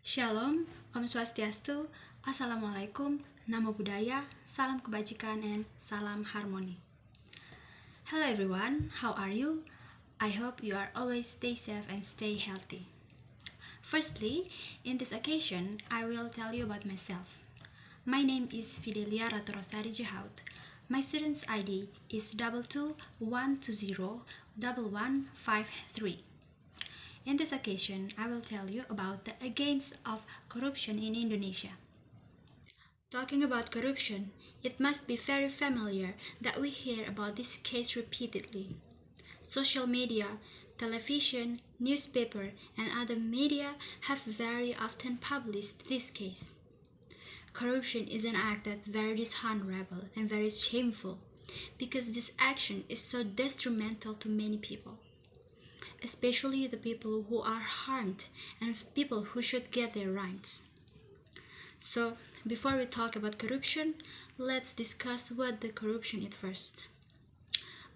Shalom, Om Swastiastu, Assalamualaikum, Namo Buddhaya, Salam Kebajikan, and Salam Harmony. Hello everyone, how are you? I hope you are always stay safe and stay healthy. Firstly, in this occasion, I will tell you about myself. My name is Fidelia Raturosari Jahaut. My student's ID is 221201153. In this occasion, I will tell you about the against of corruption in Indonesia. Talking about corruption, it must be very familiar that we hear about this case repeatedly. Social media, television, newspaper, and other media have very often published this case. Corruption is an act that very dishonorable and very shameful because this action is so detrimental to many people, especially the people who are harmed and people who should get their rights. So, before we talk about corruption, let's discuss what the corruption is first.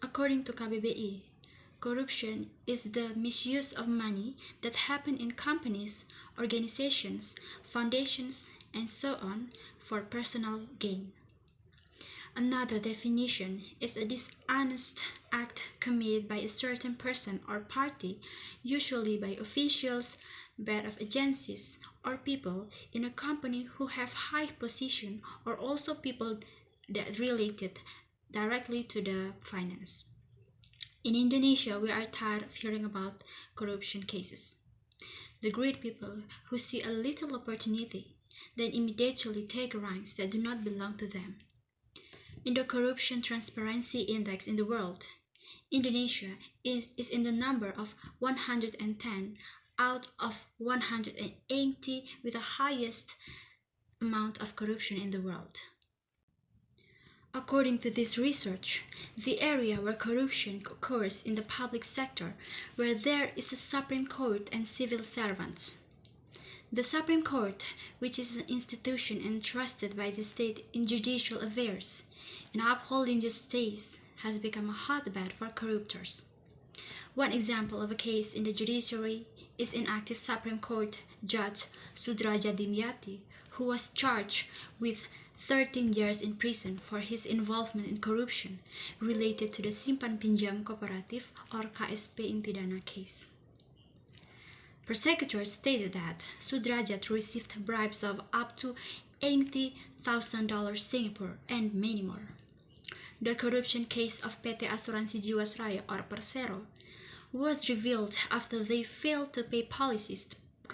According to KBBI, corruption is the misuse of money that happen in companies, organizations, foundations, and so on for personal gain. Another definition is a dishonest act committed by a certain person or party, usually by officials, head of agencies, or people in a company who have high position, or also people that related directly to the finance. In Indonesia, we are tired of hearing about corruption cases. The great people who see a little opportunity then immediately take rights that do not belong to them. In the Corruption Transparency Index in the world, Indonesia is in the number of 110 out of 180 with the highest amount of corruption in the world. According to this research, the area where corruption occurs in the public sector, where there is a Supreme Court and civil servants. The Supreme Court, which is an institution entrusted by the state in judicial affairs, and upholding justice, has become a hotbed for corruptors. One example of a case in the judiciary is inactive Supreme Court Judge Sudraja Dimyati, who was charged with 13 years in prison for his involvement in corruption related to the Simpan Pinjam Kooperatif or KSP Intidana case. Prosecutors stated that Sudrajat received bribes of up to $80,000 Singapore and many more. The corruption case of PT Asuransi Jiwasraya or Persero was revealed after they failed to pay policies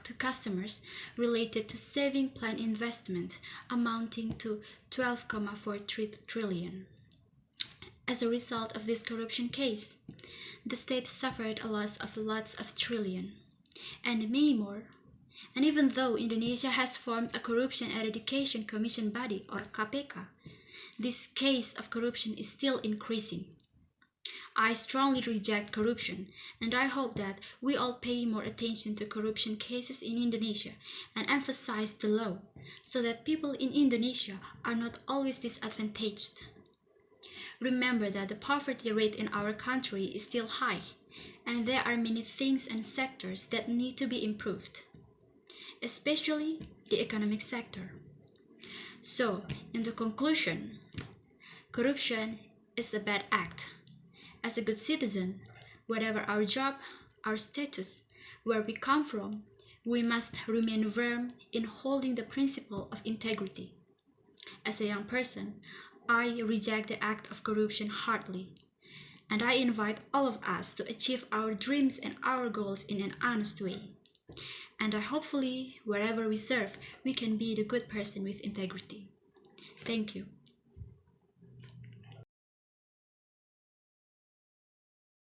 to customers related to saving plan investment amounting to 12.43 trillion. As a result of this corruption case, the state suffered a loss of lots of trillion and many more. And even though Indonesia has formed a Corruption Eradication Commission body or KPK, this case of corruption is still increasing. I strongly reject corruption, and I hope that we all pay more attention to corruption cases in Indonesia and emphasize the law, so that people in Indonesia are not always disadvantaged. Remember that the poverty rate in our country is still high, and there are many things and sectors that need to be improved, especially the economic sector. So, in the conclusion, corruption is a bad act. As a good citizen, whatever our job, our status, where we come from, we must remain firm in holding the principle of integrity. As a young person, I reject the act of corruption heartily, and I invite all of us to achieve our dreams and our goals in an honest way. And hopefully, wherever we serve, we can be the good person with integrity. Thank you.